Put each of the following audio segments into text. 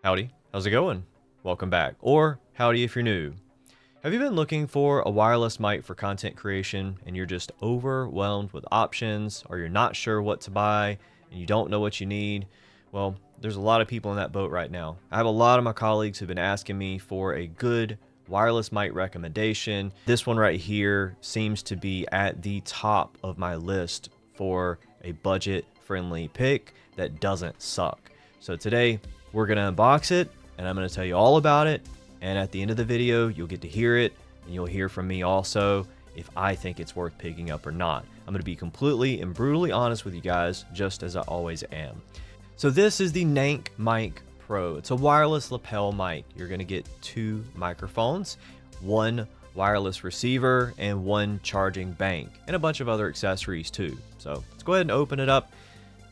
Howdy, how's it going? Welcome back, or howdy if you're new. Have you been looking for a wireless mic for content creation and you're just overwhelmed with options, or you're not sure what to buy and you don't know what you need? Well, there's a lot of people in that boat right now. I have a lot of my colleagues who've been asking me for a good wireless mic recommendation. This one right here seems to be at the top of my list for a budget-friendly pick that doesn't suck. So today, we're going to unbox it, and I'm going to tell you all about it. And at the end of the video, you'll get to hear it, and you'll hear from me also if I think it's worth picking up or not. I'm going to be completely and brutally honest with you guys, just as I always am. So this is the Nank Mic Pro. It's a wireless lapel mic. You're going to get 2 microphones, 1 wireless receiver, and 1 charging bank, and a bunch of other accessories too. So let's go ahead and open it up.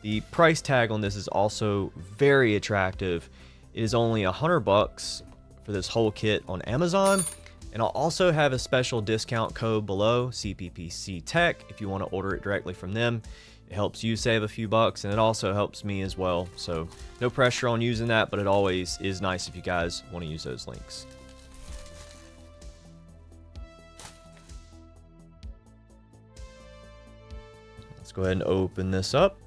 The price tag on this is also very attractive. It is only $100 for this whole kit on Amazon. And I'll also have a special discount code below, CPPC Tech, if you want to order it directly from them. It helps you save a few bucks, and it also helps me as well. So no pressure on using that, but it always is nice if you guys want to use those links. Let's go ahead and open this up.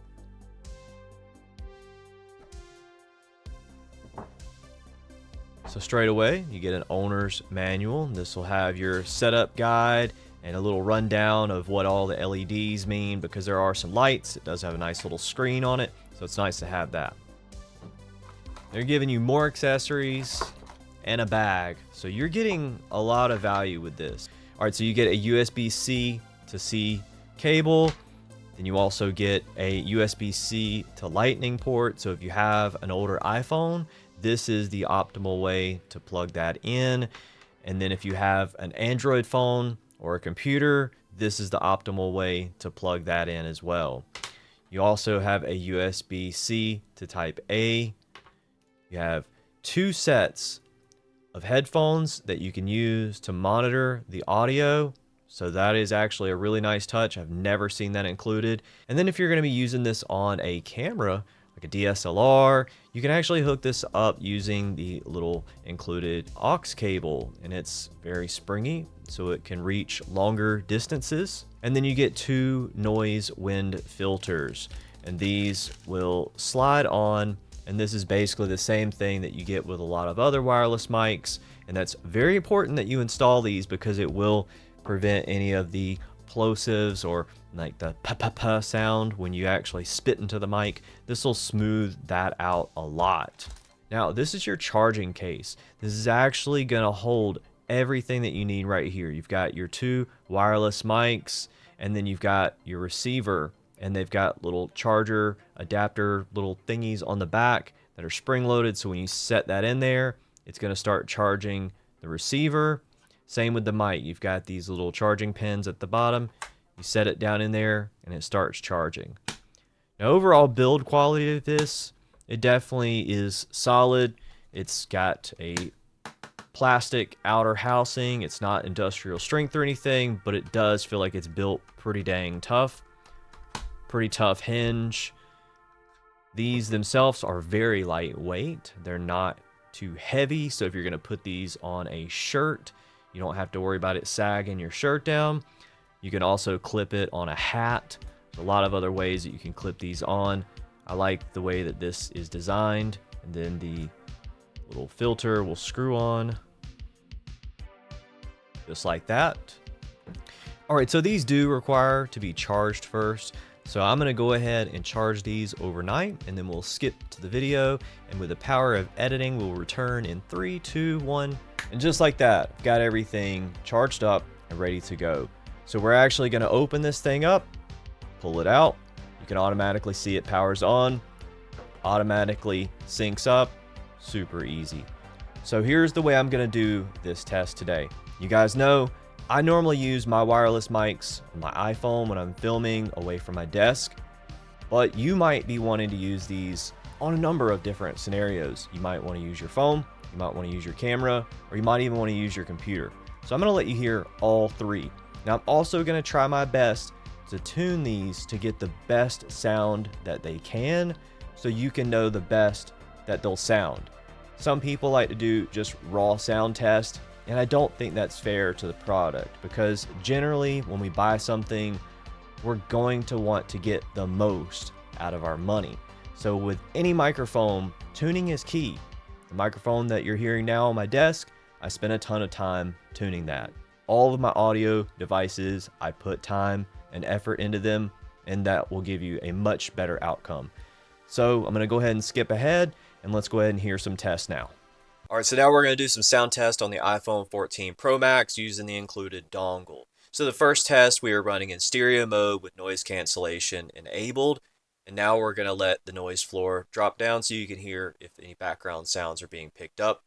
So straight away, you get an owner's manual. This will have your setup guide and a little rundown of what all the LEDs mean, because there are some lights. It does have a nice little screen on it, so it's nice to have that. They're giving you more accessories and a bag, so you're getting a lot of value with this. All right, so you get a USB-C to C cable. Then you also get a USB-C to Lightning port. So if you have an older iPhone, this is the optimal way to plug that in. And then if you have an Android phone or a computer, this is the optimal way to plug that in as well. You also have a USB-C to Type A. You have 2 sets of headphones that you can use to monitor the audio. So that is actually a really nice touch. I've never seen that included. And then if you're going to be using this on a camera, like a DSLR, you can actually hook this up using the little included aux cable, and it's very springy, so it can reach longer distances. And then you get 2 noise wind filters, and these will slide on, and this is basically the same thing that you get with a lot of other wireless mics. And that's very important that you install these, because it will prevent any of the plosives or like the pa-pa-pa sound when you actually spit into the mic. This will smooth that out a lot. Now, this is your charging case. This is actually going to hold everything that you need right here. You've got your 2 wireless mics, and then you've got your receiver, and they've got little charger adapter little thingies on the back that are spring loaded. So when you set that in there, it's going to start charging the receiver. Same with the mic. You've got these little charging pins at the bottom. You set it down in there and it starts charging. Now, overall build quality of this, it definitely is solid. It's got a plastic outer housing. It's not industrial strength or anything, but it does feel like it's built pretty dang tough. Pretty tough hinge. These themselves are very lightweight. They're not too heavy, so if you're going to put these on a shirt, you don't have to worry about it sagging your shirt down. You can also clip it on a hat. There's a lot of other ways that you can clip these on. I like the way that this is designed. And then the little filter will screw on just like that. All right, so these do require to be charged first. So I'm going to go ahead and charge these overnight, and then we'll skip to the video. And with the power of editing, we'll return in 3, 2, 1. And just like that, got everything charged up and ready to go. So we're actually going to open this thing up, pull it out. You can automatically see it powers on, automatically syncs up. Super easy. So here's the way I'm going to do this test today. You guys know I normally use my wireless mics on my iPhone when I'm filming away from my desk, but you might be wanting to use these on a number of different scenarios. You might want to use your phone, you might want to use your camera, or you might even want to use your computer. So I'm going to let you hear all 3. Now, I'm also going to try my best to tune these to get the best sound that they can, so you can know the best that they'll sound. Some people like to do just raw sound test, and I don't think that's fair to the product because generally when we buy something, we're going to want to get the most out of our money. So with any microphone, tuning is key. The microphone that you're hearing now on my desk, I spent a ton of time tuning that. All of my audio devices, I put time and effort into them, and that will give you a much better outcome. So I'm going to go ahead and skip ahead, and let's go ahead and hear some tests now. All right, so now we're going to do some sound tests on the iPhone 14 Pro Max using the included dongle. So the first test, we are running in stereo mode with noise cancellation enabled. And now we're going to let the noise floor drop down so you can hear if any background sounds are being picked up.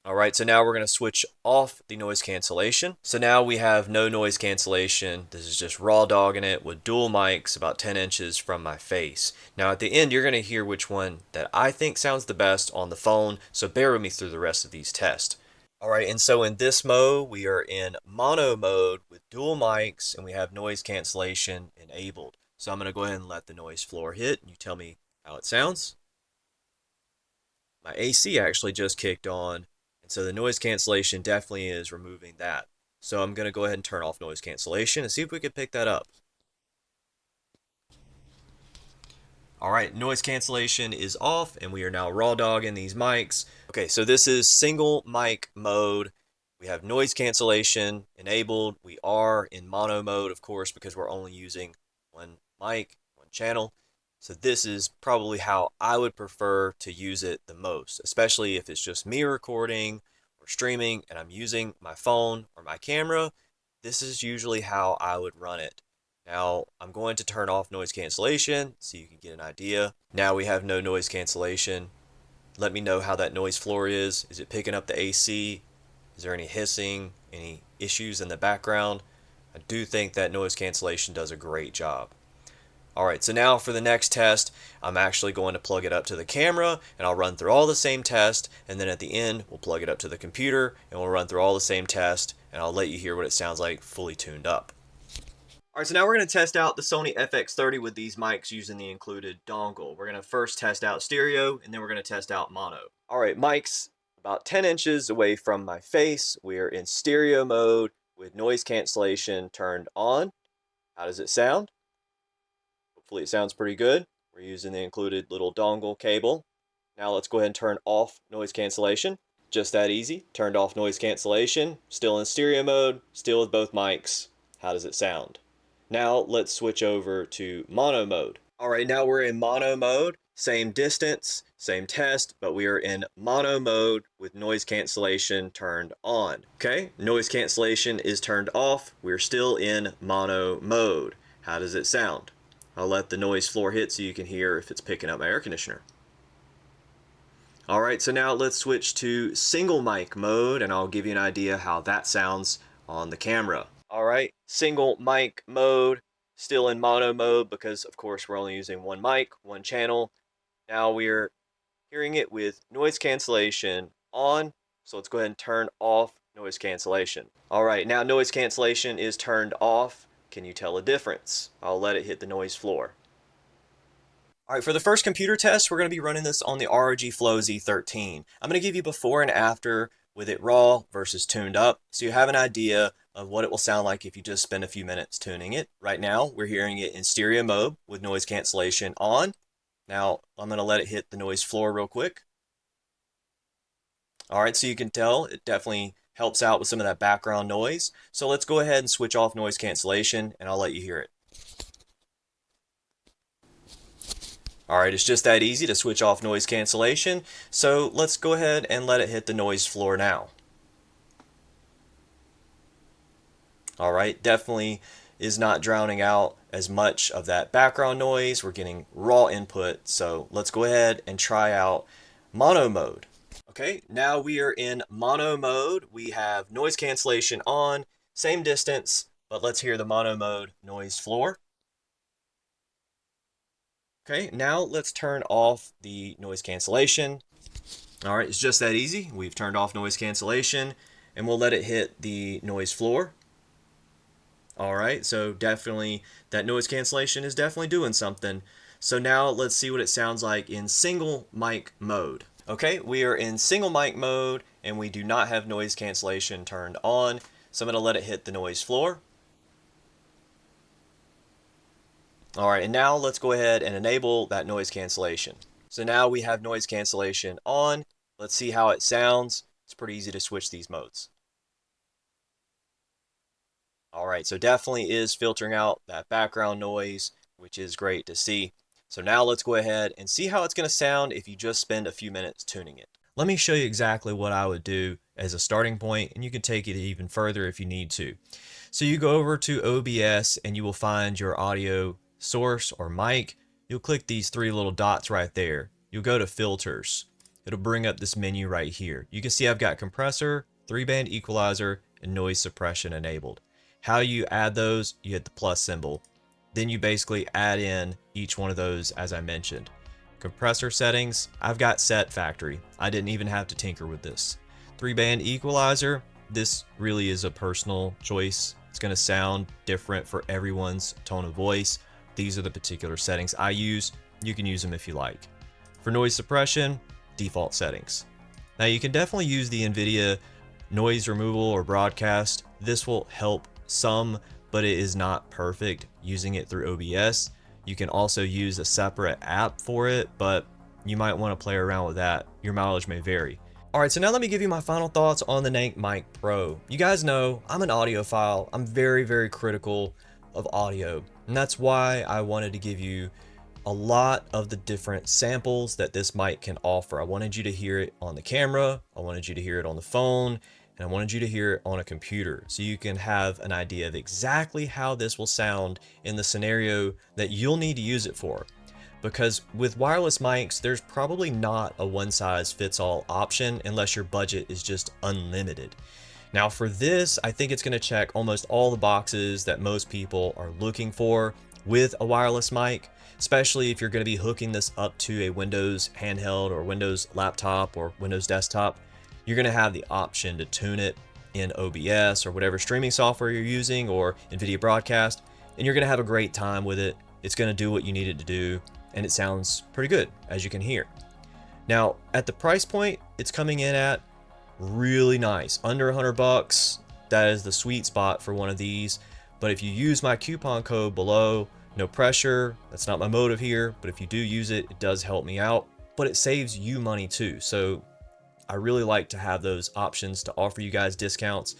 All right, so now we're going to switch off the noise cancellation. So now we have no noise cancellation. This is just raw dogging it with dual mics about 10 inches from my face. Now at the end, you're going to hear which one that I think sounds the best on the phone. So bear with me through the rest of these tests. All right, and so in this mode, we are in mono mode with dual mics and we have noise cancellation enabled. So I'm going to go ahead and let the noise floor hit and you tell me how it sounds. My AC actually just kicked on. And so the noise cancellation definitely is removing that. So I'm going to go ahead and turn off noise cancellation and see if we can pick that up. All right, noise cancellation is off and we are now raw dogging these mics. Okay, so this is single mic mode. We have noise cancellation enabled. We are in mono mode, of course, because we're only using one mic, one channel. So this is probably how I would prefer to use it the most, especially if it's just me recording or streaming and I'm using my phone or my camera. This is usually how I would run it. Now I'm going to turn off noise cancellation so you can get an idea. Now we have no noise cancellation. Let me know how that noise floor is. Is it picking up the AC? Is there any hissing, any issues in the background? I do think that noise cancellation does a great job. All right, so now for the next test, I'm actually going to plug it up to the camera and I'll run through all the same tests, and then at the end, we'll plug it up to the computer and we'll run through all the same tests and I'll let you hear what it sounds like fully tuned up. All right, so now we're going to test out the Sony FX30 with these mics using the included dongle. We're going to first test out stereo and then we're going to test out mono. All right, mics about 10 inches away from my face. We're in stereo mode with noise cancellation turned on. How does it sound? Hopefully it sounds pretty good. We're using the included little dongle cable. Now let's go ahead and turn off noise cancellation. Just that easy. Turned off noise cancellation. Still in stereo mode. Still with both mics. How does it sound? Now let's switch over to mono mode. All right, now we're in mono mode. Same distance, same test, but we are in mono mode with noise cancellation turned on. Okay, noise cancellation is turned off. We're still in mono mode. How does it sound? I'll let the noise floor hit so you can hear if it's picking up my air conditioner. All right, so now let's switch to single mic mode and I'll give you an idea how that sounds on the camera. All right, single mic mode, still in mono mode because of course we're only using one mic, one channel. Now we're hearing it with noise cancellation on, so let's go ahead and turn off noise cancellation. All right, now noise cancellation is turned off. Can you tell a difference? I'll let it hit the noise floor. All right, for the first computer test, we're going to be running this on the ROG Flow Z13. I'm going to give you before and after with it raw versus tuned up, so you have an idea of what it will sound like if you just spend a few minutes tuning it. Right now, we're hearing it in stereo mode with noise cancellation on. Now, I'm going to let it hit the noise floor real quick. All right, so you can tell it definitely helps out with some of that background noise. So let's go ahead and switch off noise cancellation and I'll let you hear it. All right, it's just that easy to switch off noise cancellation. So let's go ahead and let it hit the noise floor now. All right, definitely is not drowning out as much of that background noise. We're getting raw input. So let's go ahead and try out mono mode. Okay, now we are in mono mode. We have noise cancellation on, same distance, but let's hear the mono mode noise floor. Okay, now let's turn off the noise cancellation. All right, it's just that easy. We've turned off noise cancellation and we'll let it hit the noise floor. All right, so definitely that noise cancellation is definitely doing something. So now let's see what it sounds like in single mic mode. Okay, we are in single mic mode and we do not have noise cancellation turned on. So I'm going to let it hit the noise floor. All right, and now let's go ahead and enable that noise cancellation. So now we have noise cancellation on. Let's see how it sounds. It's pretty easy to switch these modes. All right, so definitely is filtering out that background noise, which is great to see. So now let's go ahead and see how it's going to sound if you just spend a few minutes tuning it. Let me show you exactly what I would do as a starting point, and you can take it even further if you need to. So you go over to OBS and you will find your audio source or mic. You'll click these three little dots right there. You'll go to filters. It'll bring up this menu right here. You can see I've got compressor, 3-band equalizer, and noise suppression enabled. How you add those, you hit the plus symbol. Then you basically add in each one of those as I mentioned. Compressor settings, I've got set factory. I didn't even have to tinker with this. 3-band equalizer, this really is a personal choice. It's going to sound different for everyone's tone of voice. These are the particular settings I use. You can use them if you like. For noise suppression, default settings. Now you can definitely use the NVIDIA noise removal or broadcast. This will help some, but it is not perfect using it through OBS. You can also use a separate app for it, but you might want to play around with that. Your mileage may vary. All right, so now let me give you my final thoughts on the Nank Mic Pro. You guys know I'm an audiophile. I'm very, very critical of audio, and that's why I wanted to give you a lot of the different samples that this mic can offer. I wanted you to hear it on the camera, I wanted you to hear it on the phone, and I wanted you to hear it on a computer so you can have an idea of exactly how this will sound in the scenario that you'll need to use it for. Because with wireless mics, there's probably not a one-size-fits-all option unless your budget is just unlimited. Now for this, I think it's going to check almost all the boxes that most people are looking for with a wireless mic, especially if you're going to be hooking this up to a Windows handheld or Windows laptop or Windows desktop. You're going to have the option to tune it in OBS or whatever streaming software you're using or NVIDIA Broadcast, and you're going to have a great time with it. It's going to do what you need it to do, and it sounds pretty good, as you can hear. Now, at the price point it's coming in at, really nice, under $100. That is the sweet spot for one of these. But if you use my coupon code below, no pressure, that's not my motive here, but if you do use it, it does help me out, but it saves you money too. So I really like to have those options to offer you guys discounts.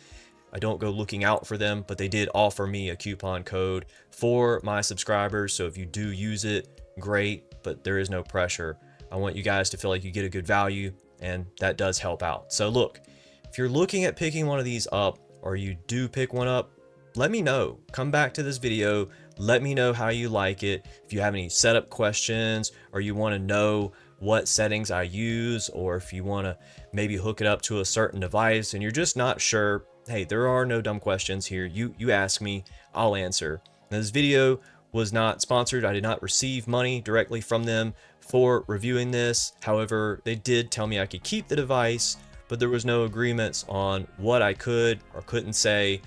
I don't go looking out for them, but they did offer me a coupon code for my subscribers. So if you do use it, great, but there is no pressure. I want you guys to feel like you get a good value, and that does help out. So look, if you're looking at picking one of these up, or you do pick one up, let me know. Come back to this video. Let me know how you like it. If you have any setup questions, or you want to know what settings I use, or if you want to maybe hook it up to a certain device and you're just not sure, hey, there are no dumb questions here. You ask me, I'll answer. Now, this video was not sponsored. I did not receive money directly from them for reviewing this. However, they did tell me I could keep the device, but there was no agreements on what I could or couldn't say.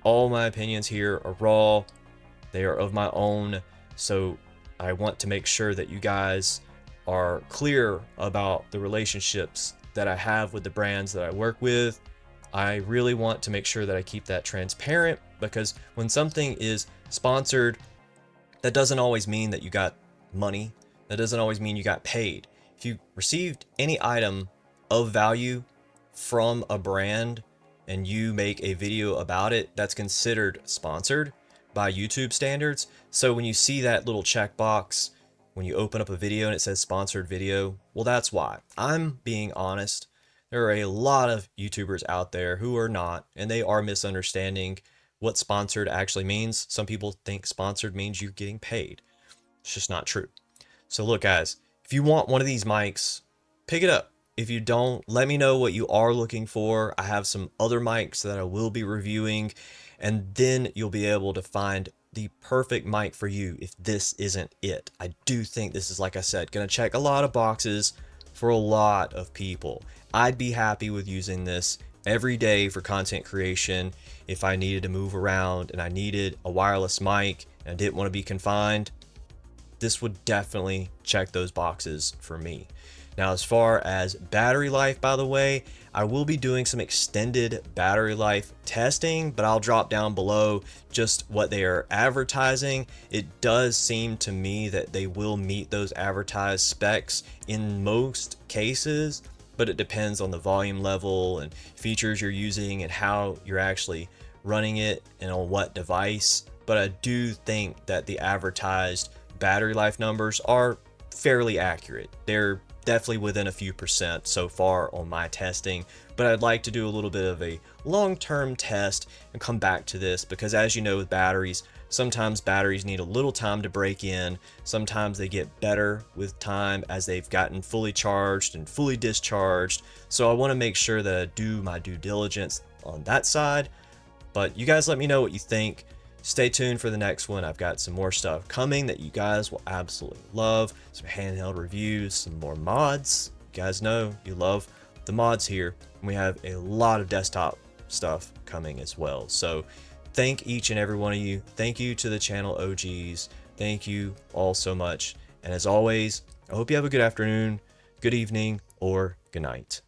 All my opinions here are raw. They are of my own. So I want to make sure that you guys are clear about the relationships that I have with the brands that I work with. I really want to make sure that I keep that transparent, because when something is sponsored, that doesn't always mean that you got money. That doesn't always mean you got paid. If you received any item of value from a brand and you make a video about it, that's considered sponsored by YouTube standards. So when you see that little checkbox when you open up a video and it says sponsored video, well, that's why. I'm being honest. There are a lot of YouTubers out there who are not, and they are misunderstanding what sponsored actually means. Some people think sponsored means you're getting paid. It's just not true. So look, guys, if you want one of these mics, pick it up. If you don't, let me know what you are looking for. I have some other mics that I will be reviewing, and then you'll be able to find the perfect mic for you if this isn't it. I do think this is, like I said, going to check a lot of boxes for a lot of people. I'd be happy with using this every day for content creation. If I needed to move around and I needed a wireless mic and I didn't want to be confined, this would definitely check those boxes for me. Now, as far as battery life, by the way, I will be doing some extended battery life testing, but I'll drop down below just what they are advertising. It does seem to me that they will meet those advertised specs in most cases, but it depends on the volume level and features you're using and how you're actually running it and on what device. But I do think that the advertised battery life numbers are fairly accurate. They're definitely within a few percent so far on my testing, but I'd like to do a little bit of a long-term test and come back to this, because as you know, with batteries, sometimes batteries need a little time to break in. Sometimes they get better with time as they've gotten fully charged and fully discharged. So I want to make sure that I do my due diligence on that side. But you guys let me know what you think. Stay tuned for the next one. I've got some more stuff coming that you guys will absolutely love. Some handheld reviews, some more mods. You guys know you love the mods here. We have a lot of desktop stuff coming as well. So thank each and every one of you. Thank you to the channel OGs. Thank you all so much. And as always, I hope you have a good afternoon, good evening, or good night.